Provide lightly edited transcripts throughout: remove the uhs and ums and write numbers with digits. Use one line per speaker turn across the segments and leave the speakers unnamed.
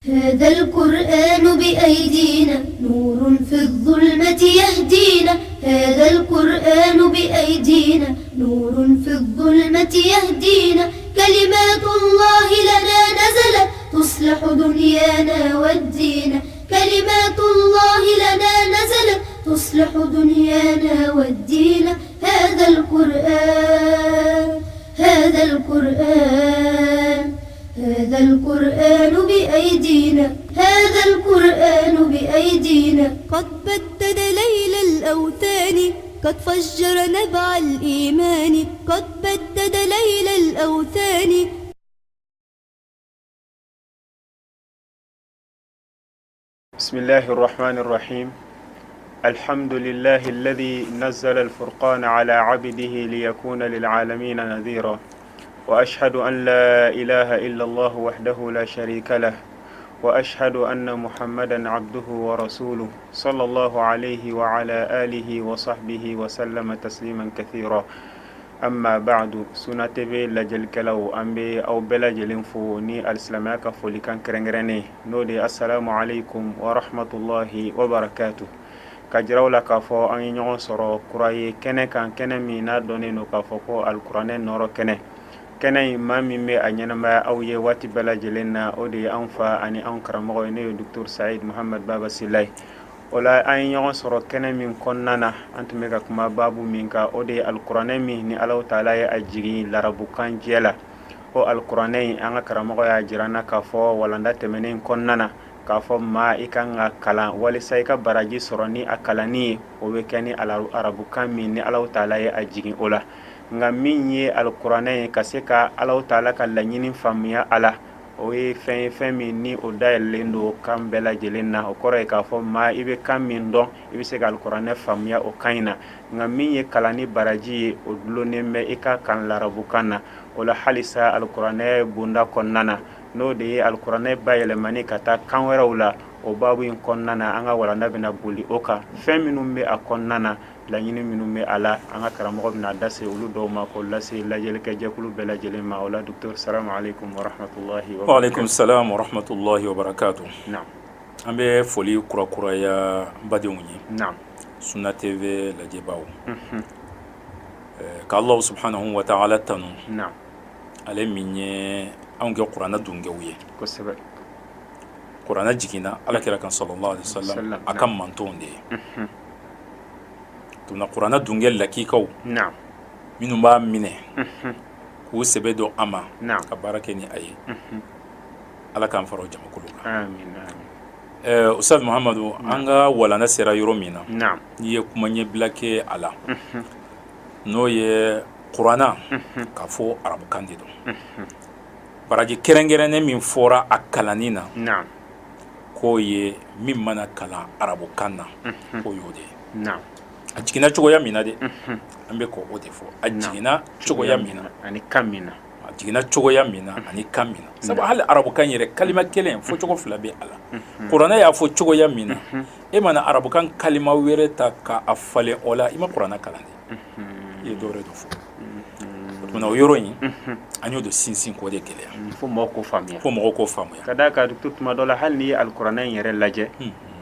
هذا القرآن بأيدينا نور في الظلمة يهدينا. هذا القرآن بأيدينا نور في الظلمة يهدينا. كلمات الله لنا نزلت تصلح دنيانا والدين. كلمات الله لنا نزلت تصلح دنيانا والدين. هذا القرآن هذا القرآن هذا القرآن بأيدينا. هذا القرآن بأيدينا. قد بدد ليل الأوثان قد فجر نبع الإيمان. قد بدد ليل الأوثان.
بسم الله الرحمن الرحيم. الحمد لله الذي نزل الفرقان على عبده ليكون للعالمين نذيرا. وأشهد أن لا إله إلا الله وحده لا شريك له. وأشهد أن محمدا عبده ورسوله صلى الله عليه وعلى آله وصحبه وسلم تسليما كثيرا. أما بعد سنة تبي لجل كلاو أمبي أو بلا جلنفوني الإسلامية فوليكان كرنغرني نودي السلام عليكم ورحمة الله وبركاته. كجراو لكافو أن ينون سرو كراي كنه كان كنه مينا دوني نو كافوكو القرآن نورو كنه كنه ما ميمي أنينما أو يواتي بلا جلنا أودي أنفا أني أنكر مغويني دكتور سعيد محمد بابا سيلاي ولا أن ينصر كنا من كننا أنت ميكا كما بابو مينكا أودي القرآن مي الله تعالى أجري لربكان جيلا أو القرآن أنا كرامو يا جيرانا كافو ولا نتمنين كننا كافو ما إكان كلا ولسايكا براجي سرني أكلاني وبكني على الربكان مي الله تعالى أجري أولا نعمي القرآن كسيكا الله تعالى كلانين فميا الله oye fen min ni o dayelen do kan bela jelenna o kore ka fo ma ibe kan min don ibe se gal qur'ane famya o kaina ngam ye kalani baraji o dulone me ika kan larabu kana wala halisa al qur'ane bunda konnana no de al qur'ane bayele mani kata kan werawla o babu in konnana anga wala nabina buli oka fen minum be akonnana la ñini minum me ala anga karamo na dase ulu do ma ko lase la jele ke jakulu bela jele ma wala docteur assalamu alaykum wa rahmatullahi wa barakatuh.
Wa alaykum assalam wa rahmatullahi wa barakatuh.
Naam.
Ambe foli kura ya badewuni.
Naam.
Sunna TV la jebaw. Ka Allah subhanahu wa ta'ala tanu.
Naam.
Ale minye ange qur'ana dungewiye.
Ko sebe.
Qur'ana jikina ala kira kan sallallahu alaihi wasallam akam mantonde. tuna qur'ana dungel lakikaw
na'am
minum ba mine ku sebedo ama
na'am
ka barake ni ayi ala kan faro jama kulu
amin amin
ustad muhammadu anga wala na sera yoro mina
na'am
ye kuma nye blake ala no ye qur'ana ka fo arabu kandido baraji kerengere ne min fora akalanina
na'am
ko ye min mana kala arabu kanna ko yode
na'am
ajigina chogo ya mina de ambe ko ode fo ajigina chogo ya mina
ani kamina
ajigina chogo ya mina ani kamina sabu hal arabu kan yere kalima kelen fo chogo fula be ala qur'ana ya fo chogo ya mina e mana arabu kan kalima were ta ka afale ola ima qur'ana kalande e dore do fo tuna yoro yin anyo do sinsin ko de kele
fo moko famia kadaka tutuma dola hal ni alqur'ana yere laje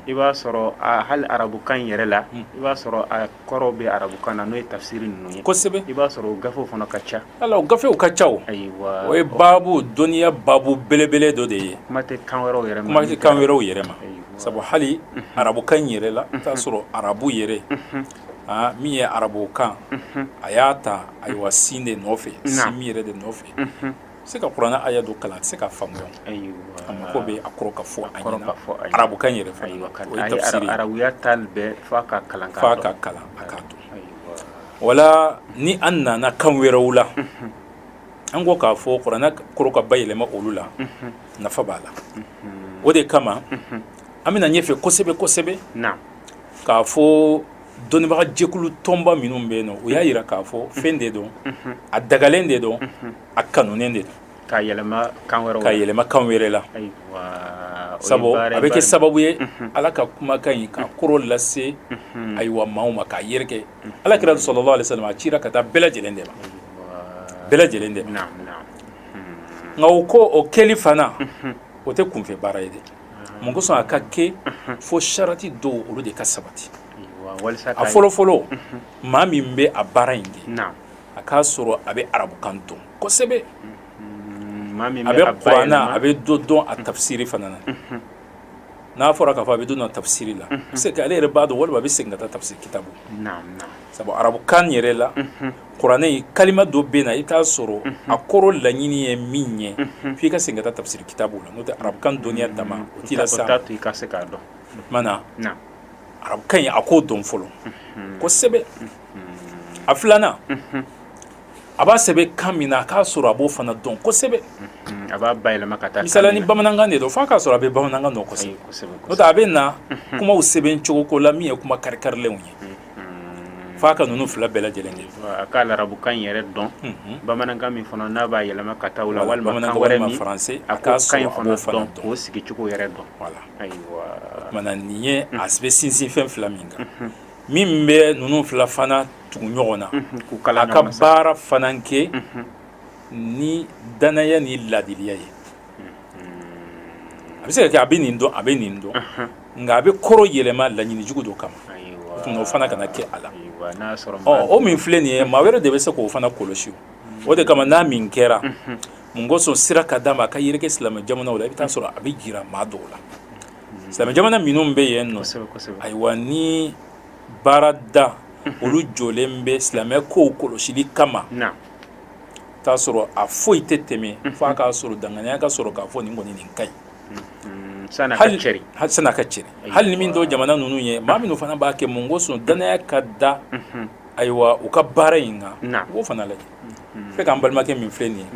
iba soro hal arabu kan yere la iba soro a korobe arabu kan no tafsiri nunu
ko sebe
iba soro gafo fono kacha
ala gafo kacha
aywa
o babu dunya babu belebele do de
mate kanwero yere
ma mate kanwero yere ma sabu hali arabu kan yere la ta soro arabu yere mi ye arabu kan ayata aywa sinde nofe simire de nofe c'est que qur'ana aya do kala c'est que famu
aywa
amma ko be akoro ka fo anyina arabu kan yere fa
o tafsiri arabu ya talbe faka kalan
akato wala ni anna na kan werawula an go ka fo qur'ana koro ka bayele ma olula na fa bala o de kama amina nyefe kosebe
na
ka fo doni ba jekulu tomba minum be no o ya yira ka fo fende do a dagalende do a kanunende do
ka yelema
kanwere la
aywa
sabo avec sababu ye ala ka kuma kan ka koro lase aywa mauma ka yerke ala kira sallallahu alaihi wasallam a cira ka ta bela jelende
na'am
ngaw ko o kelifana o tɛ kunfɛ baara ye dɛ mun kosɔn a ka kɛ fo sharati dɔw olu de ka sabati a fɔlɔfɔlɔ maa min bɛ a baara in kɛ a k'a sɔrɔ a bɛ arabukan dɔn kosɛbɛ a bɛ kuranna a bɛ dɔ dɔn a tafsiri fana na n'a fɔra k'a fɔ a bɛ dɔ dɔn tafsiri la a bɛ se k'ale yɛrɛ b'a dɔn walima a bɛ segin ka taa tafsiri kitabu sabu arabukan yɛrɛ la kuranɛ kalima dɔ bɛ na i t'a sɔrɔ a kɔrɔ laɲini ye min ye f'i ka segin ka taa tafsiri kitabu la n'o tɛ arabukan dɔnniya dama o t'i la sa mana arabukan ye a k'o dɔn fɔlɔ kosɛbɛ a filanan a b'a sɛbɛn kan min na a k'a sɔrɔ a b'o fana dɔn kosɛbɛ
a b'a bayɛlɛma ka taa
misala ni bamanankan de don f'a k'a sɔrɔ a bɛ bamanankan dɔn kosɛbɛ n'o tɛ a bɛ na kumaw sɛbɛn cogo ko la min ye kuma kari-karilenw ye f'a ka ninnu fila bɛɛ lajɛlen de
a ka arabukan yɛrɛ dɔn bamanankan min fana n'a b'a yɛlɛma ka taa o la walima kan wɛrɛ min
a k'a sɔrɔ a b'o fana dɔn
k'o sigi cogo yɛrɛ dɔn
mana nin ye a bɛ sinsin fɛn fila min kan min bɛ ninnu fila fana tugu ɲɔgɔn na a ka baara fana kɛ ni danaya ni ladiliya ye a bɛ se ka kɛ a bɛ nin dɔn a bɛ nin dɔn nka a bɛ kɔrɔ yɛlɛma laɲini jugu dɔ kama o fana kana kɛ a la o min filɛ nin ye maa wɛrɛ de bɛ se k'o fana kɔlɔsi o de kama n'a min kɛra mun kosɔn sira ka d'a ma a ka yɛrɛkɛ silamɛ jamanaw la i bɛ taa sɔrɔ a bɛ jira maa dɔw la silamɛ jamana minnu bɛ yen nɔ ayiwa ni baarada olu jɔlen bɛ silamɛ kow kɔlɔsili kama t'a sɔrɔ a foyi tɛ tɛmɛ f'a k'a sɔrɔ danganiya ka sɔrɔ k'a fɔ nin kɔni nin ka ɲi san'a ka cɛri hali ni min dɔ jamana ninnu ye maa minnu fana b'a kɛ mun kosɔn danaya ka da ayiwa u ka baara in kan u b'o fana lajɛ fɛ k'an balimakɛ min filɛ nin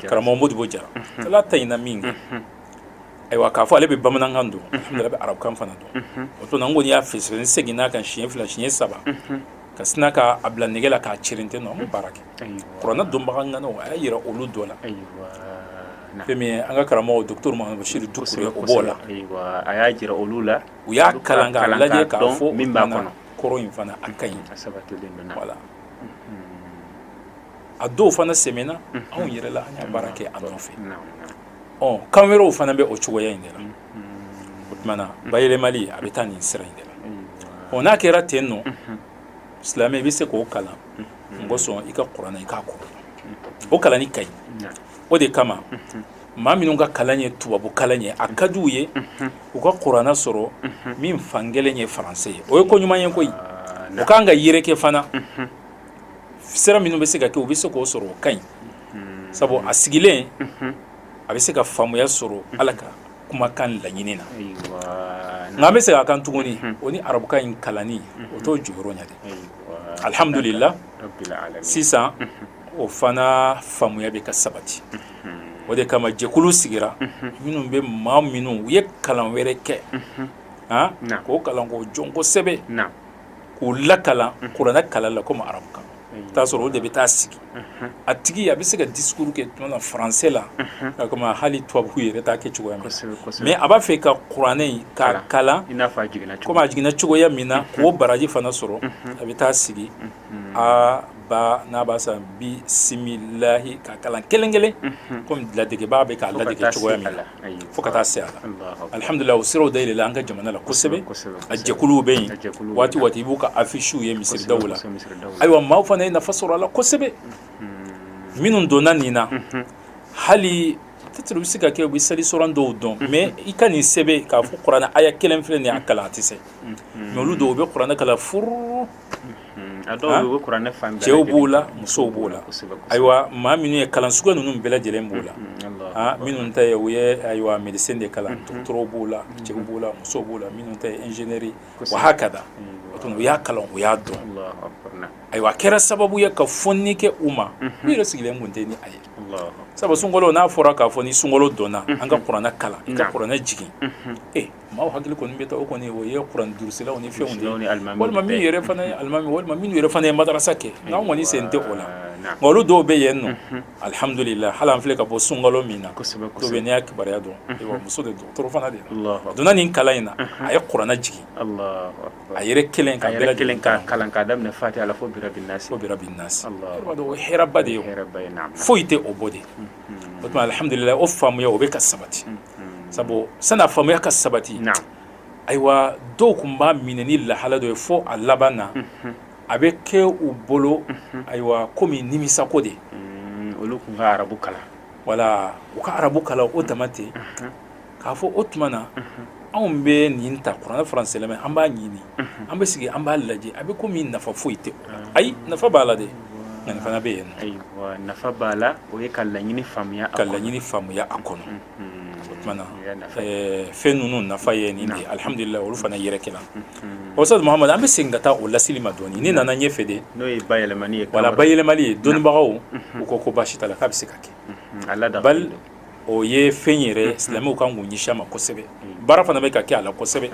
ye karamɔgɔ Modibo Jara ala ta ɲina min kɛ ayiwa k'a fɔ ale bɛ bamanankan dɔn alhamdulillah a bɛ arabukan fana dɔn o to n kɔni y'a fɛsɛ n seginna kan siɲɛ 2 siɲɛ 3 ka sina ka a bila nɛgɛ la k'a cirinte nɔ an bɛ baara kɛ kuranɛ dɔnbaga ŋanaw a y'a yira olu dɔ la fɛn min ye an ka karamɔgɔ docteur Mahamadu Bachir Dukure o b'o la
a y'a jira olu la
u y'a kalan k'a lajɛ k'a fɔ min b'a kɔnɔ kɔrɔ in fana a ka ɲi voilà a dɔw fana sɛmɛna anw yɛrɛ la an y'a baara kɛ a nɔfɛ kan wɛrɛw fana bɛ o cogoya in de la o tumana bayɛlɛmali a bɛ taa nin sira in de la n'a kɛra ten nɔ silamɛ i bɛ se k'o kalan n ko sɔn i ka kuranɛ i k'a kɔrɔ o kalanni ka ɲi o de kama maa minnu ka kalan ye tubabu kalan ye a ka d'u ye u ka kuranɛ sɔrɔ min fangɛlɛn ye faransɛ ye o ye ko ɲuman ye koyi o kan ka yɛrɛkɛ fana sira minnu bɛ se ka kɛ u bɛ se k'o sɔrɔ o ka ɲi sabu a sigilen a bɛ se ka faamuya sɔrɔ ala ka kumakan laɲini na nka an bɛ se k'a kan tuguni o ni arabukan in kalanni o t'o jɔyɔrɔ ɲɛ dɛ alhamdulillah sisan o fana faamuya bɛ ka sabati o de kama jɛkulu sigira minnu bɛ maa minnu u ye kalan wɛrɛ kɛ k'o kalan k'o jɔn kosɛbɛ k'u lakalan kuranɛ kalan la komi arabukan t'a sɔrɔ o de bɛ taa sigi a tigi a bɛ se ka discours kɛ tuma na faransɛ la komi hali tubabu yɛrɛ t'a kɛ cogoya min na mais a b'a fɛ ka kuranɛ in k'a kalan komi a jiginna cogoya min na k'o baraji fana sɔrɔ a bɛ taa sigi a ba n'a b'a san bisimilahi ka kalan kelen-kelen komi ladegeba bɛ k'a ladege cogoya min na fo ka taa se a la alhamdulillah o siraw dayɛlɛla an ka jamana la kosɛbɛ a jɛkuluw bɛ yen waati waati i b'u ka affiches ye misiridaw la ayiwa maaw fana ye nafa sɔrɔ a la kosɛbɛ minnu donna nin na hali peut-être u bɛ se ka kɛ u bɛ salisɔrɔn dɔw dɔn mais i ka nin sɛbɛn k'a fɔ kuranɛ aya kelen filɛ nin ye a kalan a tɛ se mais olu dɔw u bɛ kuranɛ kalan furu cɛw b'o la musow b'o la ayiwa maa minnu ye kalan suguya ninnu bɛɛ lajɛlen b'o la minnu ta ye u ye ayiwa médecine de kalan dɔgɔtɔrɔw b'o la cɛw b'o la musow b'o la minnu ta ye ingénierie wa hakada u y'a kalan u y'a dɔn ayiwa a kɛra sababu ye ka fɔnni kɛ u ma u yɛrɛ sigilen tun tɛ ni a ye sabu sunkalo n'a fɔra k'a fɔ ni sunkalo dɔnna an ka kuranɛ kalan i ka kuranɛ jigin maaw hakili kɔni bɛ taa o kɔni o ye kuranɛ durusilaw ni fɛnw de walima min yɛrɛ fana ye alimami walima minnu yɛrɛ fana ye madarasa kɛ nka an kɔni sen tɛ o la nka olu dɔw bɛ yen nɔ alhamdulillah hali an filɛ ka bɔ sunkalo min na dɔw bɛ n'i y'a kibaruya dɔn muso de dɔgɔtɔrɔ fana de la a donna nin kalan in na a ye kuranɛ jigin a yɛrɛ kelen ka bɛɛ lajɛlen
kalan k'a daminɛ fatiha la fo birabi nasi
i b'a dɔn o ye hɛrɛba de ye foyi tɛ o bɔ de o tuma alhamdulillah o faamuya o bɛ ka sabati sabu sana famuya ka sabati aywa dɔw kun b'a minɛ ni lahala dɔ ye fo a laban na a bɛ kɛ u bolo aywa komi nimisako de
olu kun ka arabu kala
wala u ka arabu kala o dama ten k'a fɔ o tuma na anw bɛ nin ta kuranɛ faransɛ lamɛn an b'a ɲini an bɛ sigi an b'a lajɛ a bɛ komi nafa foyi tɛ ayi nafa b'a la dɛ nka nin fana bɛ yen nɔ
ayiwa nafa b'a la o ye ka laɲini faamuya
ka laɲini faamuya a kɔnɔ o tuma na fɛn ninnu nafa ye nin de alhamdulillah olu fana yɛrɛ kɛla Ustaz Muhamad an bɛ segin ka taa o lasili ma dɔɔni ni nana ɲɛfɛ de
n'o ye bayɛlɛmani ye
wala bayɛlɛmali ye dɔnnibagaw u ko ko baasi t'a la k'a bɛ se ka kɛ bali o ye fɛn yɛrɛ silamɛw kan k'u ɲɛsin a ma kosɛbɛ baara fana bɛ ka kɛ a la kosɛbɛ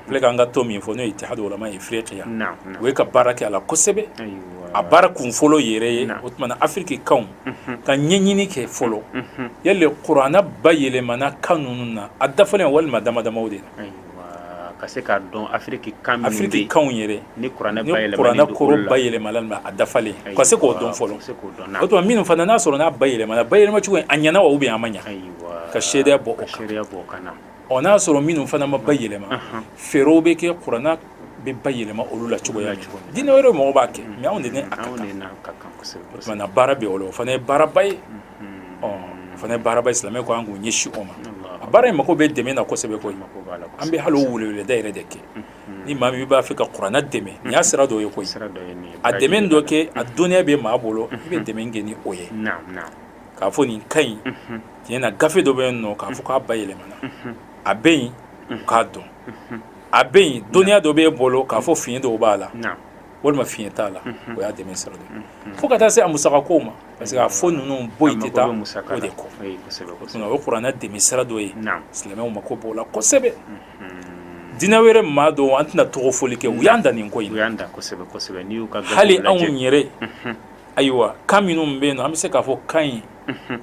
filɛ k'an ka to min fɔ n'o ye Itihad Ulama Ifriqiya o ye ka baara kɛ a la kosɛbɛ a baara kun fɔlɔ yɛrɛ ye o tuma na Afiriki kanw ka ɲɛɲini kɛ fɔlɔ yali kuranɛ bayɛlɛmana kan ninnu na a dafalen walima dama damaw de la
ka se k'a dɔn Afiriki kan minnu bɛ yen
Afiriki kanw yɛrɛ
ni kuranɛ
kɔrɔ bayɛlɛmala a dafalen ka se k'o dɔn fɔlɔ o tuma minnu fana n'a sɔrɔ n'a bayɛlɛmana bayɛlɛma cogo a ɲɛna wa ou bien a ma ɲa ka sariya bɔ o kan n'a sɔrɔ minnu fana ma bayɛlɛma fɛɛrɛw bɛ kɛ kuranɛ bɛ bayɛlɛma olu la cogoya jumɛn diinɛ wɛrɛ mɔgɔw b'a kɛ mais anw de ne a ka kan o tuma na baara bɛ o la o fana ye baaraba ye o fana ye baaraba ye silamɛ ko an k'u ɲɛsin o ma a baara in mako bɛ dɛmɛ na kosɛbɛ koyi an bɛ hali o weleweleda yɛrɛ de kɛ ni maa min b'a fɛ ka kuranɛ dɛmɛ nin y'a sira dɔ ye koyi a dɛmɛ dɔ kɛ a dɔnniya bɛ maa bolo i bɛ dɛmɛ kɛ ni o ye k'a fɔ nin ka ɲi tiɲɛ na gafe dɔ bɛ yen nɔ k'a fɔ k'a bayɛlɛmana a bɛ yen k'a dɔn a bɛ yen dɔnniya dɔ b'e bolo k'a fɔ fiɲɛ dɔw b'a la walima fiɲɛ t'a la o y'a dɛmɛ sira dɔ fo ka taa se a musakakow ma parce que a fɔ ninnu boyi tɛ taa o de kɔ o ye kuranɛ dɛmɛ sira dɔ ye silamɛw mako b'o la kosɛbɛ diinɛ wɛrɛ maa dɔw an tɛna tɔgɔ fɔli kɛ u y'an dan nin ko in hali anw yɛrɛ ayiwa kan minnu bɛ yen nɔ an bɛ se k'a fɔ kan in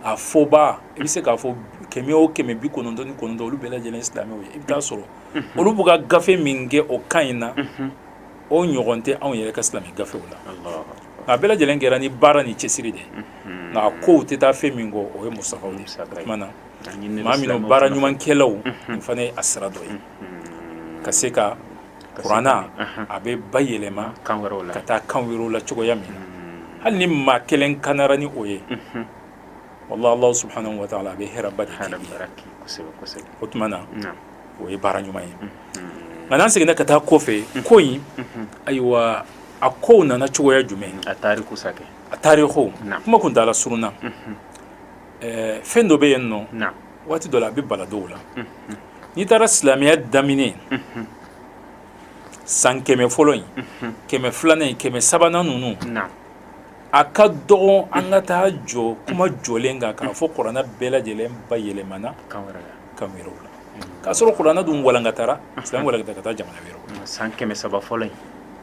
a fɔba i bɛ se k'a fɔ 100 o 199 olu bɛɛ lajɛlen silamɛw ye i bɛ taa sɔrɔ olu b'u ka gafe min kɛ o kan in na o ɲɔgɔn tɛ anw yɛrɛ ka silamɛ gafew la nka bɛɛ lajɛlen kɛra ni baara ni cɛsiri de nka kow tɛ taa fɛn min kɔ o ye musakaw de o tuma na maa minnu baara ɲumankɛlaw nin fana ye a sira dɔ ye ka se ka kuranɛ a bɛ bayɛlɛma ka taa kan wɛrɛw la cogoya min na hali ni maa kelen kanara ni o ye wallahi Allah subhanahu wa ta'ala a bɛ hɛrɛba de kɛ o tuma na o ye baara ɲuman ye nka n'an seginna ka taa kɔfɛ ko in ayiwa a kow nana cogoya jumɛn
a tarikuw
kuma kun taala surunna fɛn dɔ bɛ yen nɔ waati dɔ la a bɛ bala dɔw la n'i taara silamɛya daminɛ san 100 fɔlɔ in 100 filanan in 100 sabanan ninnu a ka dɔgɔn an ka taa jɔ kuma jɔlen kan k'a fɔ kuranɛ bɛɛ lajɛlen bayɛlɛmana kan wɛrɛw la k'a sɔrɔ kuranɛ dun walankatara silamɛ walankata ka taa jamana wɛrɛw la
san 300 fɔlɔ in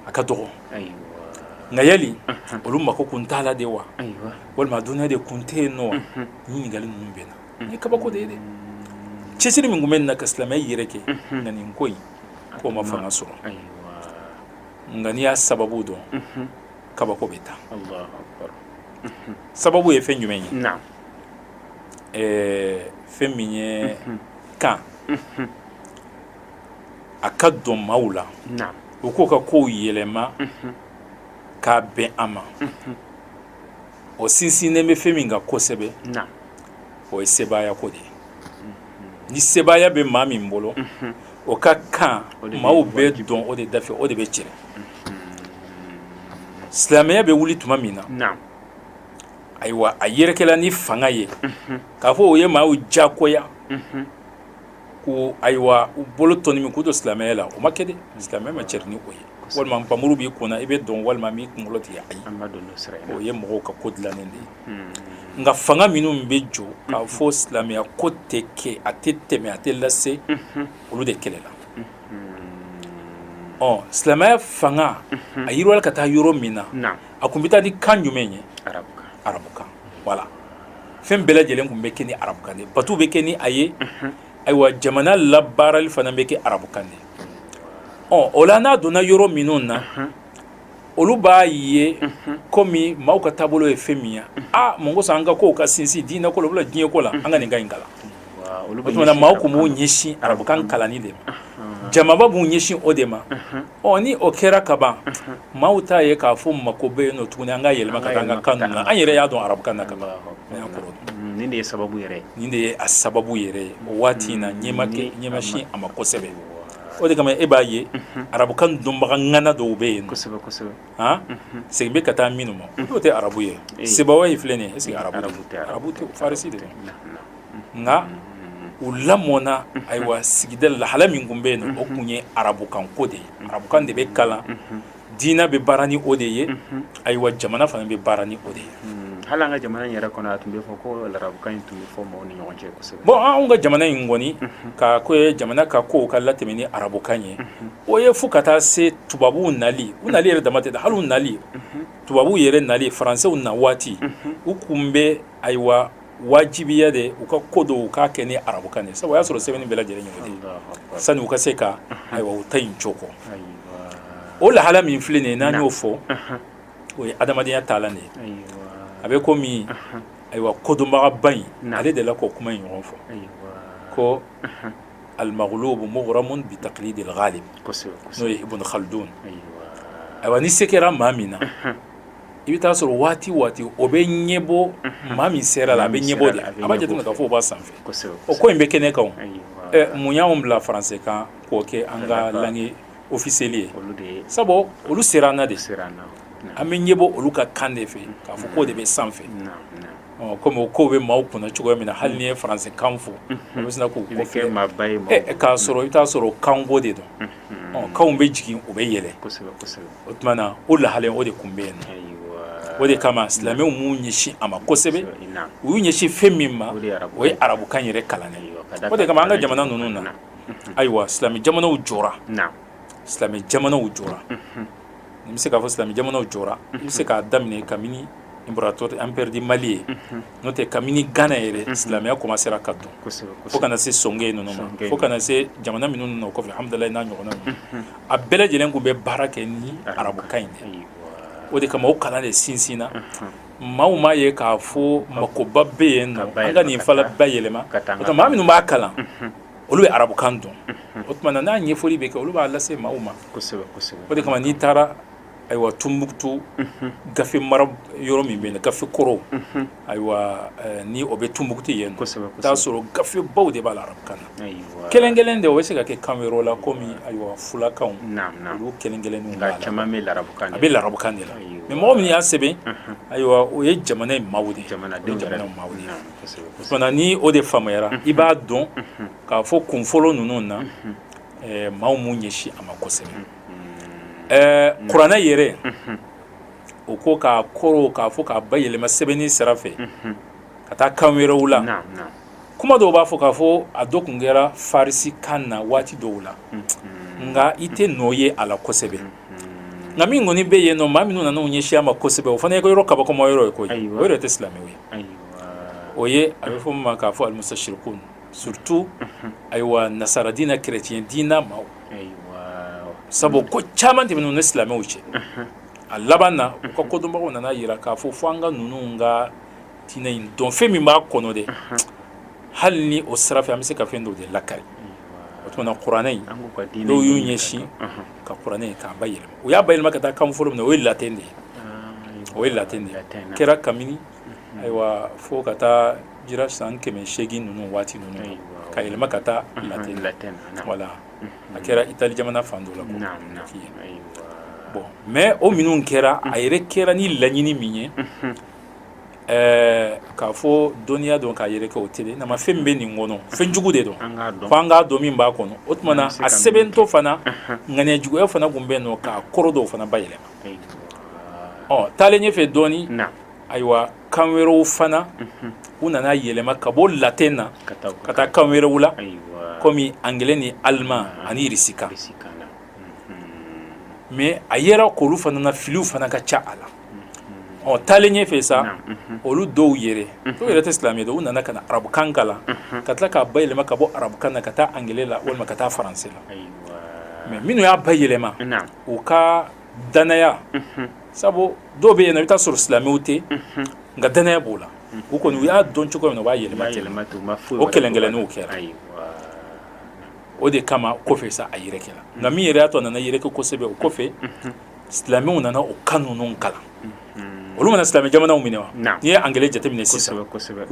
a ka dɔgɔ nka yali olu mako kun t'a la de wa walima duniya de kun tɛ yen nɔ wa ɲininkali ninnu bɛ na ni kabako de ye dɛ cɛsiri min kun bɛ nin na ka silamɛya yɛrɛ kɛ nka nin ko in k'o ma fanga sɔrɔ nka n'i y'a sababu dɔn kabako bɛ taa sababu ye fɛn jumɛn ye fɛn min ye kan a ka dɔn maaw la u k'o ka kow yɛlɛma k'a bɛn a ma o sinsinnen bɛ fɛn min kan kosɛbɛ o ye sebaaya ko de ye ni sebaaya bɛ maa min bolo o ka kan maaw bɛ dɔn o de dafɛ o de bɛ cɛrɛ silamɛya bɛ wuli tuma min na ayiwa a yɛrɛkɛla ni fanga ye k'a fɔ o ye maaw diyagoya ko ayiwa u bolo tɔni min k'u to silamɛya la o ma kɛ dɛ silamɛya ma cɛri ni o ye walima npamuru b'i kunna i bɛ dɔn walima b'i kunkolo tigɛ ayi o ye mɔgɔw ka ko dilannen de ye nka fanga minnu bɛ jɔ k'a fɔ silamɛya ko tɛ kɛ a tɛ tɛmɛ a tɛ lase olu de kɛlɛla silamɛya fanga a yiriwala ka taa yɔrɔ min na a kun bɛ taa ni kan jumɛn ye arabukan wala fɛn bɛɛ lajɛlen kun bɛ kɛ ni arabukan de batu bɛ kɛ ni a ye ayiwa jamana labaarali fana bɛ kɛ arabukan de o la n'a donna yɔrɔ minnu na olu b'a ye komi maaw ka taabolo ye fɛn min ye mun ko sa an ka kow ka sinsin diinɛ ko la wala diɲɛ ko la an ka nin ka ɲi kalan
olu
o tuma na maaw kun b'u ɲɛsin arabukan kalanni de ma jamaba b'u ɲɛsin o de ma ni o kɛra ka ban maaw t'a ye k'a fɔ mako bɛ yen nɔ tuguni an ka yɛlɛma ka taa an ka kan ninnu na an yɛrɛ y'a dɔn arabukan na ka ban
nin de ye sababu yɛrɛ
nin de ye a sababu yɛrɛ ye o waati in na ɲɛmasin a ma kosɛbɛ o de kama e b'a ye arabukan dɔnbaga ŋana dɔw bɛ yen segin bɛ ka taa minnu ma o tɛ arabu ye sebawa ye filɛ nin ye est ce que arabu tɛ farisi de don nka u lamɔna ayiwa sigida lahala min kun bɛ yen nɔ o kun ye arabukan ko de ye arabukan de bɛ kalan diinɛ bɛ baara ni o de ye ayiwa jamana fana bɛ baara ni o de ye
hali an ka jamana in yɛrɛ kɔnɔ a tun bɛ fɔ ko arabukan in tun bɛ fɔ maaw ni ɲɔgɔn cɛ kosɛbɛ
bon anw ka jamana in kɔni ka ko ye jamana ka kow ka latɛmɛ ni arabukan ye o ye fo ka taa se tubabuw nali u nali yɛrɛ dama tɛ hali u nali tubabuw yɛrɛ nali faransɛw na waati u kun bɛ ayiwa wajibiya de u ka ko dɔw k'a kɛ ni arabukan ye sabu o y'a sɔrɔ sɛbɛnni bɛɛ lajɛlen ɲɔgɔn de sani u ka se ka ayiwa u ta in cogo o lahala min filɛ nin ye n'an y'o fɔ o ye adamadenya taalan de ye a bɛ komi ayiwa kodɔnbaga ba in ale de la k'o kuma in ɲɔgɔn fɔ ko al-maghlubu mughramun bi taqlidi al-ghalib n'o ye Ibn Khaldun ayiwa ni se kɛra maa min na i bɛ taa sɔrɔ waati o bɛ ɲɛbɔ maa min sera la a bɛ ɲɛbɔ de a b'a jateminɛ k'a fɔ o b'a sanfɛ o ko in bɛ kɛnɛ kan mun y'anw bila faransɛ kan k'o kɛ an ka langue officielle ye sabu olu sera an na de an bɛ ɲɛbɔ olu ka kan de fɛ k'a fɔ k'o de bɛ sanfɛ komi o kow bɛ maaw kunna cogoya min na hali ni ye faransɛ kan fɔ o bɛ sina k'u kɔfɛ k'a sɔrɔ i bɛ taa sɔrɔ kanko de don kanw bɛ jigin u bɛ yɛlɛ o tuma na o lahalen o de kun bɛ yen nɔ o de kama silamɛw m'u ɲɛsin a ma kosɛbɛ u y'u ɲɛsin fɛn min ma o ye arabukan yɛrɛ kalanni o de kama an ka jamana ninnu na ayiwa silamɛ jamanaw jɔra silamɛ jamanaw jɔra ni bɛ se k'a fɔ silamɛ jamanaw jɔra i bɛ se k'a daminɛ kabini impérateur empire di Mali ye n'o tɛ kabini Ghana yɛrɛ silamɛya commencera ka don fo kana se Sɔngɛ ninnu ma fo kana se jamana minnu na o kɔfɛ alhamdulilayi n'a ɲɔgɔnna ninnu a bɛɛ lajɛlen kun bɛ baara kɛ ni arabukan in de o de kama o kalan de sinsinna maaw m'a ye k'a fɔ makoba bɛ yen nɔ an ka nin fana bayɛlɛma o tuma maa minnu b'a kalan olu bɛ arabukan dɔn o tuma na n'a ɲɛfɔli bɛ kɛ olu b'a lase maaw ma o de kama n'i taara ayiwa Tumbuktu gafe mara yɔrɔ min bɛ yen gafe kɔrɔw ayiwa ni o bɛ Tumbuktu yen nɔ t'a sɔrɔ gafe baw de b'a la arabukan na kelen kelen de o bɛ se ka kɛ kan wɛrɛw la komi ayiwa fulakanw olu kelen kelenninw b'a la a bɛ larabukan de la mais mɔgɔ min y'a sɛbɛn ayiwa o ye jamana in maaw de ye jamana maaw de ye fana ni o de faamuyara i b'a dɔn k'a fɔ kun fɔlɔ ninnu na maaw m'u ɲɛsin a ma kosɛbɛ kuranɛ yɛrɛ o ko k'a kɔrɔ k'a fɔ k'a bayɛlɛma sɛbɛnni sira fɛ ka taa kan wɛrɛw la kuma dɔw b'a fɔ k'a fɔ a dɔ kun kɛra farisi kan na waati dɔw la nka i tɛ nɔ ye a la kosɛbɛ nka min kɔni bɛ yen nɔ maa minnu nana u ɲɛsin a ma kosɛbɛ o fana ye yɔrɔ kabakɔma yɔrɔ ye koyi o yɛrɛ tɛ silamɛw ye o ye a bɛ fɔ min ma k'a fɔ alimusashirikun surtout ayiwa nasara diinɛ chrétien diinɛ maaw sabu ko caman tɛmɛna ni silamɛw cɛ a laban na u ka kodɔnbagaw nana yira k'a fɔ fo an ka ninnu ka diinɛ in dɔn fɛn min b'a kɔnɔ dɛ hali ni o sira fɛ an bɛ se ka fɛn dɔw de lakari o tuma na kuranɛ in dɔw y'u ɲɛsin ka kuranɛ in k'a bayɛlɛma u y'a bayɛlɛma ka taa kan fɔlɔ min na o ye latin de ye o ye latin de ye kɛra kabini ayiwa fo ka taa jira san 800 ninnu waati ninnu ka yɛlɛma ka taa latin voilà a kɛra Itali jamana fan dɔ la bon mais o minnu kɛra a yɛrɛ kɛra ni laɲini min ye k'a fɔ dɔnniya dɔn k'a yɛrɛ kɛ o tɛ dɛ nama fɛn bɛ nin kɔnɔ fɛn jugu de dɔn fo an k'a dɔn min b'a kɔnɔ o tuma na a sɛbɛntɔ fana ŋaniya juguya fana tun bɛ yen nɔ k'a kɔrɔ dɔw fana bayɛlɛma taalen ɲɛfɛ dɔɔni ayiwa kan wɛrɛw fana u nana yɛlɛma ka bɔ latin na ka taa kan wɛrɛw la komi anglais ni allemand ani irisikan mais a yɛrɛ k'olu fana na filiw fana ka ca a la taalen ɲɛfɛ sa olu dɔw yɛrɛ tɛ silamɛ dɔw u nana ka na arabukan kalan ka tila k'a bayɛlɛma ka bɔ arabukan na ka taa anglais la walima ka taa faransɛ la mais minnu y'a bayɛlɛma u ka danaya sabu dɔw bɛ yen nɔ i bɛ taa sɔrɔ silamɛw tɛ nka danaya b'o la u kɔni u y'a dɔn cogo min na u b'a yɛlɛma ten o kelenkeleninw kɛra o de kama kɔfɛ sa a yɛrɛ kɛra nka min yɛrɛ y'a to a nana yɛrɛ kɛ kosɛbɛ o kɔfɛ silamɛw nana o kan ninnu kalan olu mana silamɛ jamanaw minɛ wa n'i ye angilɛ jateminɛ sisan u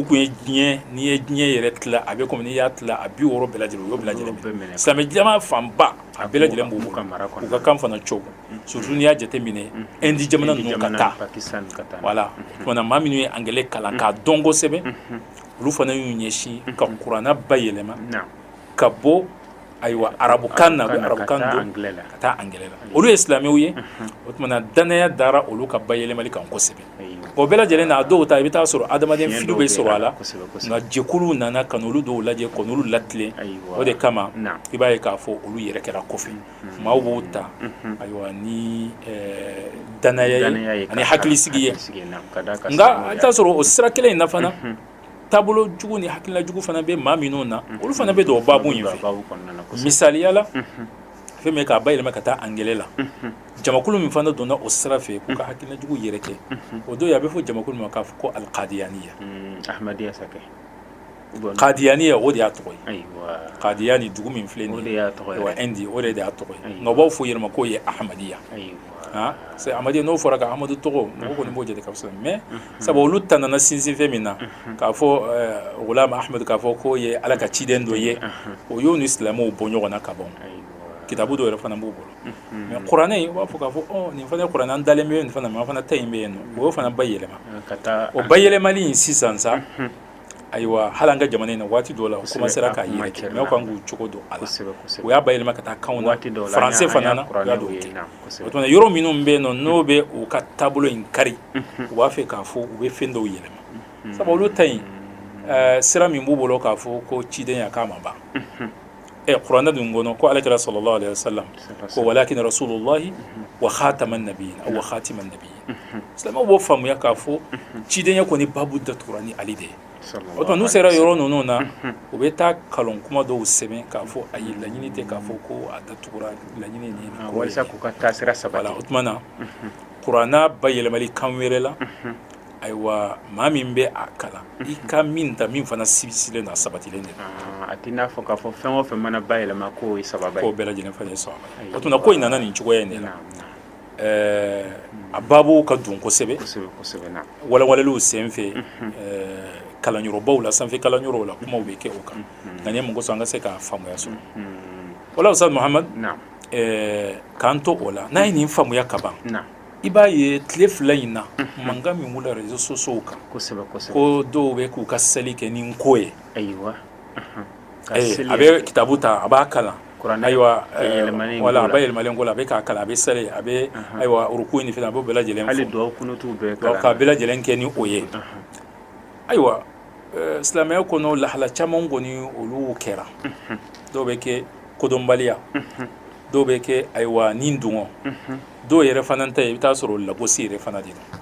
kun ye diɲɛ n'i ye diɲɛ yɛrɛ tila a bɛ komi n'i y'a tila a 60 bɛɛ lajɛlen u y'o bɛɛ lajɛlen minɛ silamɛ jama fanba a bɛɛ lajɛlen b'u bolo u ka kan fana cogo surtout n'i y'a jateminɛ indi jamana ninnu ka taa voilà o tumana maa minnu ye angilɛ kalan k'a dɔn kosɛbɛ olu fana y'u ɲɛsin ka kuranna bayɛlɛma ka bɔ ayiwa arabukan na bɛ arabukan don ka taa angilɛ la olu ye silamɛw ye o tumana danaya dara olu ka bayɛlɛmali kan kosɛbɛ o bɛɛ lajɛlen na a dɔw ta i bɛ taa sɔrɔ adamaden fili bɛ sɔrɔ a la nka jɛkuluw nana ka n'olu dɔw lajɛ ka n'olu latilen o de kama i b'a ye k'a fɔ olu yɛrɛ kɛra kɔfɛ maaw b'o ta ayiwa ni danaya ye ani hakilisigi ye nka i bɛ taa sɔrɔ o sira kelen in na fana taabolo jugu ni hakilina jugu fana bɛ maa minnu na olu fana bɛ don o babu in fɛ misaliya la fɛn min k'a bayɛlɛma ka taa angilɛ la jamakulu min fana donna o sira fɛ k'u ka hakilina jugu yɛrɛ kɛ o don a bɛ fɔ jamakulu ma k'a fɔ ko alikadiyaniya kadiyaniya o de y'a tɔgɔ ye kadiyani dugu min filɛ nin ye wa indi o de y'a tɔgɔ ye nka u b'aw fɔ yɛrɛ ma k'o ye ahamadiya c'est amadiya n'o fɔra ka amadu tɔgɔ mɔgɔ kɔni b'o jate ka fisa mais sabu olu ta nana sinsin fɛn min na k'a fɔ Ghulam Ahmad k'a fɔ k'o ye ala ka ciden dɔ ye o y'o ni silamɛw bɔ ɲɔgɔn na ka ban kitabu dɔ yɛrɛ fana b'u bolo mais kuranɛ u b'a fɔ k'a fɔ nin fana kuranɛ an dalen bɛ yen nin fana mais an fana ta in bɛ yen nɔ o y'o fana bayɛlɛma o bayɛlɛmali in sisan sa ayiwa hali an ka jamana in na waati dɔw la u commencera k'a yɛrɛ kɛ mais u kan k'u cogo dɔn a la u y'a bayɛlɛma ka taa kanw na faransɛ fana na u y'a dɔw kɛ o tuma yɔrɔ minnu bɛ yen nɔ n'o bɛ u ka taabolo in kari u b'a fɛ k'a fɔ u bɛ fɛn dɔw yɛlɛma sabu olu ta in sira min b'u bolo k'a fɔ ko ciden ya k'a ma ban kuranɛ dun kɔnɔ ko alakira sallallahu alaihi wasallam ko walakin rasulullahi wa khataman nabiyyin aw wa khatiman nabiyyin silamɛw b'o faamuya k'a fɔ cidenya kɔni babu datugura ni ale de ye o tuma n'u sera yɔrɔ ninnu na u bɛ taa kalon kuma dɔw sɛbɛn k'a fɔ ayi laɲini tɛ k'a fɔ ko a datugura laɲini ni walasa k'u ka taasira sabati o tuma na kuranna bayɛlɛmali kan wɛrɛ la ayiwa maa min bɛ a kalan i ka min ta min fana silen don a sabatilen de don a t'i n'a fɔ k'a fɔ fɛn o fɛn mana bayɛlɛma k'o ye sababa ye k'o bɛɛ lajɛlen fana ye sababa ye o tuma ko in nana nin cogoya in de la a babu ka don kosɛbɛ walawalaliw sen fɛ kalanyɔrɔbaw la sanfɛ kalanyɔrɔw la kumaw bɛ kɛ o kan nka ni mɔgɔ sɔn an ka se k'a faamuya sɔrɔ wala Ustaz Muhamad k'an to o la n'a ye nin faamuya ka ban i b'a ye tile fila in na mankan min wula réseaux sociaux kan ko dɔw bɛ k'u ka seli kɛ ni ko ye a bɛ kitabu ta a b'a kalan ayiwa wala a bɛ yɛlɛmalen ko la a bɛ k'a kalan a bɛ seli a bɛ ayiwa ruku ni fɛn a b'o bɛɛ lajɛlen fɔ k'a bɛɛ lajɛlen kɛ ni o ye ayiwa silamɛya kɔnɔ lahala caman kɔni olu kɛra dɔw bɛ kɛ kodɔnbaliya dɔw bɛ kɛ ayiwa ni dungɔ dɔw yɛrɛ fana ta ye i bɛ taa sɔrɔ lagosi yɛrɛ fana de don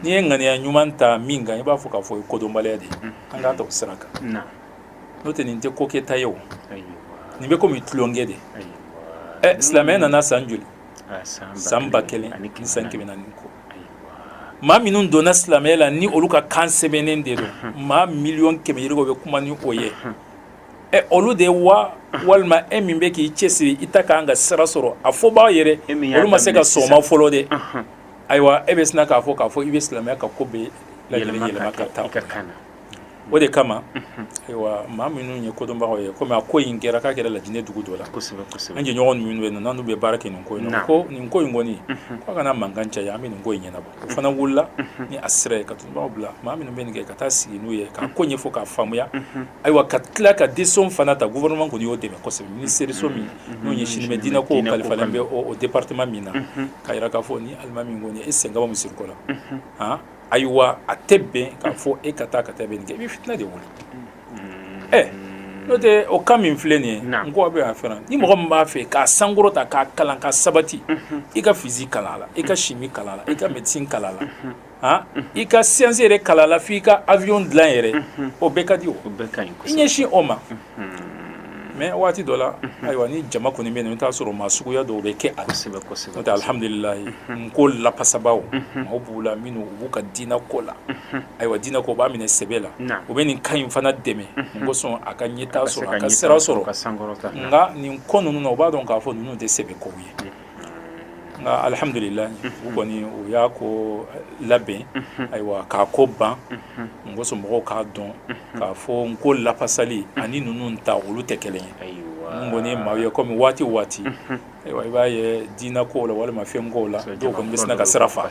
n'i ye ŋaniya ɲuman ta min kan i b'a fɔ k'a fɔ kodɔnbaliya de ye an k'a ta o sira kan n'o tɛ nin tɛ ko kɛta ye o nin bɛ komi tulonkɛ de silamɛya nana san joli san 1000 ni san 400 ko maa minnu donna silamɛya la ni olu ka kan sɛbɛnnen de don maa 1,100,000 yiriw bɛ kuma ni o ye olu de wa walima min bɛ k'i cɛsiri i ta kan ka sira sɔrɔ a fɔ b'a yɛrɛ olu ma se ka sɔnma fɔlɔ de ayiwa bɛ sina k'a fɔ i bɛ silamɛya ka ko bɛ lajɛlen yɛlɛma ka taa o de kama ayiwa maa minnu ye kodɔnbagaw ye komi a ko in kɛra k'a kɛra Lajinɛ dugu dɔ la an jɛɲɔgɔn minnu bɛ yen nɔ n'u bɛ baara kɛ nin ko in na ko nin ko in kɔni k'a kana mankan caya an bɛ nin ko in ɲɛnabɔ o fana wulila ni a sira ye ka tunbaw bila maa minnu bɛ nin kɛ ka taa sigi n'u ye k'a ko ɲɛfɔ k'a faamuya ayiwa ka tila ka décision fana ta gouvernement kɔni y'o dɛmɛ kosɛbɛ ministère min n'u ɲɛsinnen bɛ diinɛ ko kalifalen bɛ o département min na k'a jira k'a fɔ ni alimami kɔni e sen ka bɔ misiri ko la ayiwa a tɛ bɛn k'a fɔ e ka taa bɛ nin kɛ i bɛ fitina de wuli n'o tɛ o kan min filɛ nin ye n ko a bɛ a fɛn ni mɔgɔ min b'a fɛ k'a sankɔrɔta k'a kalan ka sabati i ka physique kalan a la i ka chimie kalan a la i ka médecine kalan a la i ka science yɛrɛ kalan a la f'i ka avion dilan yɛrɛ o bɛɛ ka di o i ɲɛsin o ma mais waati dɔ la ayiwa ni jama kɔni bɛ yen i bɛ taa sɔrɔ maa suguya dɔw bɛ kɛ a la n'o tɛ alhamdulilayi n ko lapasabaw maaw b'u la minnu u b'u ka diinɛ ko la ayiwa diinɛ ko u b'a minɛ sɛbɛ la u bɛ nin kan in fana dɛmɛ n ko sɔn a ka ɲɛtaa sɔrɔ a ka sira sɔrɔ nka nin ko ninnu na u b'a dɔn k'a fɔ ninnu tɛ sɛbɛ kow ye nka alhamdulilayi u kɔni u y'a ko labɛn ayiwa k'a ko ban n ko sɔn mɔgɔw k'a dɔn k'a fɔ n ko lapasali ani ninnu ta olu tɛ kelen ye n kɔni maaw ye komi waati o waati ayiwa i b'a ye diinɛ kow la walima fɛn kow la dɔw kɔni bɛ sina ka sira fara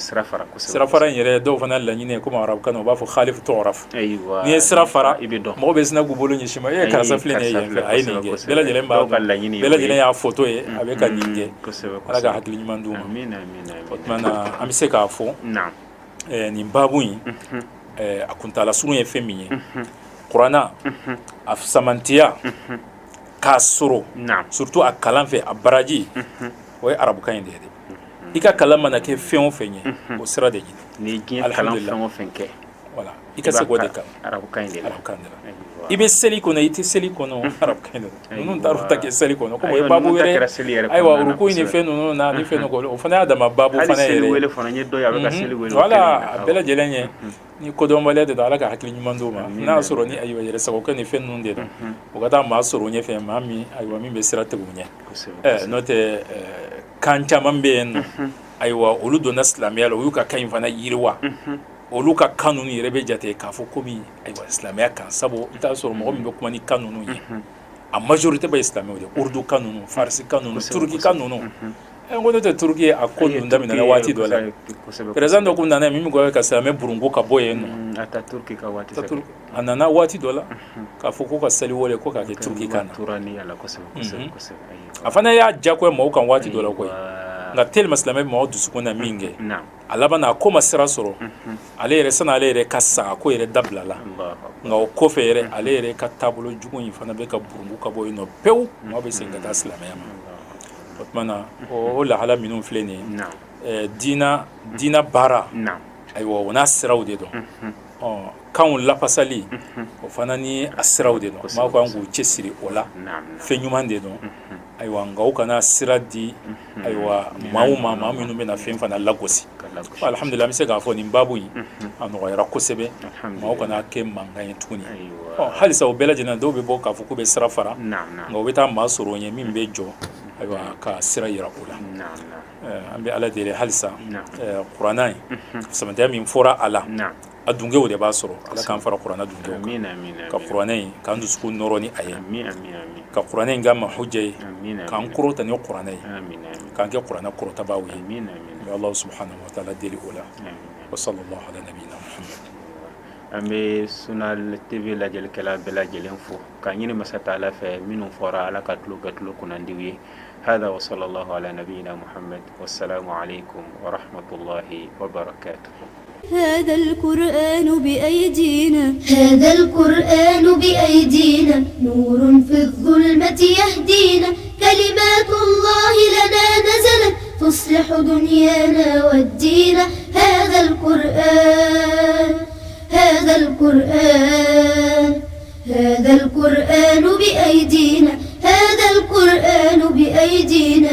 sira fara in yɛrɛ dɔw fana laɲini ye komi arabukan na u b'a fɔ khalifu tu'raf n'i ye sira fara mɔgɔw bɛ sina k'u bolo ɲɛsin ma e karisa filɛ nin ye yan fɛ a ye nin kɛ bɛɛ lajɛlen b'a dɔn bɛɛ lajɛlen y'a foto ye a bɛ ka nin kɛ ala ka hakili ɲuman d'u ma o tuma na an bɛ se k'a fɔ nin baabu in a kuntala surun ye fɛn min ye kuranna a samantiya k'a sɔrɔ surtout a kalan fɛ a baraji o ye arabukan in de ye dɛ i ka kalan mana kɛ fɛn o fɛn ye o sira de ɲini alhamdulilayi voilà i ka se k'o de kalan arabukan de la i bɛ seli kɔnɔ i tɛ seli kɔnɔ arabukan de la ninnu taar'u ta kɛ seli kɔnɔ komi o ye baabu wɛrɛ ayiwa ruku ni fɛn ninnu na ni fɛn ninnu o fana y'a dama baabu fana yɛrɛ voilà a bɛɛ lajɛlen ye ni kodɔnbaliya de don ala ka hakili ɲuman d'o ma n'a y'a sɔrɔ ni ayiwa yɛrɛ sagokɛ ni fɛn ninnu de don o ka taa maa sɔrɔ o ɲɛfɛ maa min ayiwa min bɛ sira tigɛ o ɲɛ n'o tɛ kan caman bɛ yen nɔ ayiwa olu donna silamɛya la o y'u ka kan in fana yiriwa olu ka kan ninnu yɛrɛ bɛ jate k'a fɔ komi ayiwa silamɛya kan sabu i t'a sɔrɔ mɔgɔ min bɛ kuma ni kan ninnu ye a majorité bɛ silamɛw de urdu kan ninnu farisi kan ninnu turuki kan ninnu n ko ne tɛ turuki a ko ninnu daminɛna waati dɔ la président dɔ kun nana min bɛ ka silamɛ burunko ka bɔ yen nɔ a nana waati dɔ la k'a fɔ ko ka seli wale ko k'a kɛ turuki kan na a fana y'a diyagoya mɔgɔw kan waati dɔ la koyi nka telima silamɛ bɛ mɔgɔw dusukun na min kɛ a laban a ko ma sira sɔrɔ ale yɛrɛ sani ale yɛrɛ ka sa a ko yɛrɛ dabila la nka o kɔfɛ yɛrɛ ale yɛrɛ ka taabolo jugu in fana bɛ ka burungu ka bɔ yen nɔ pewu maaw bɛ segin ka taa silamɛya ma o tuma na o lahala minnu filɛ nin ye diinɛ baara ayiwa o n'a siraw de dɔn kanw lafasali o fana ni a siraw de dɔn maaw kan k'u cɛsiri o la fɛn ɲuman de dɔn ayiwa nka u kana sira di ayiwa maa minnu bɛna fɛn fana lagosi alhamdulilayi an bɛ se k'a fɔ nin baabu in a nɔgɔyara kosɛbɛ maaw kana kɛ mankan ye tuguni halisa o bɛɛ lajɛlen dɔw bɛ bɔ k'a fɔ k'u bɛ sira fara nka u bɛ taa maa sɔrɔ o ɲɛ min bɛ jɔ ayiwa ka sira yira o la an bɛ ala deli halisa kuranna in samantiya min fɔra a la a dunkew de b'a sɔrɔ ala k'an fara kuranna dunkew ka kuranna in k'an dusukun nɔrɔ ni a ye ka kuranna in k'an ma hujja ye k'an kɔrɔta ni kuranna ye k'an kɛ kuranna kɔrɔtabaaw ye n bɛ ala subhanahu wa taala deli o la wa sallallahu ala nabiyina muhammad
an bɛ Sunal TV lajɛlikɛla bɛɛ lajɛlen fo k'a ɲini masa taala fɛ minnu fɔra ala ka tulo kɛ tulo kunnandiw ye هذا وصلى الله على نبينا محمد والسلام عليكم ورحمة الله وبركاته
هذا القرآن بأيدينا هذا القرآن بأيدينا نور في الظلمة يهدينا كلمات الله لنا نزلت تصلح دنيانا والدين هذا القرآن بأيدينا هذا القرآن بأيدينا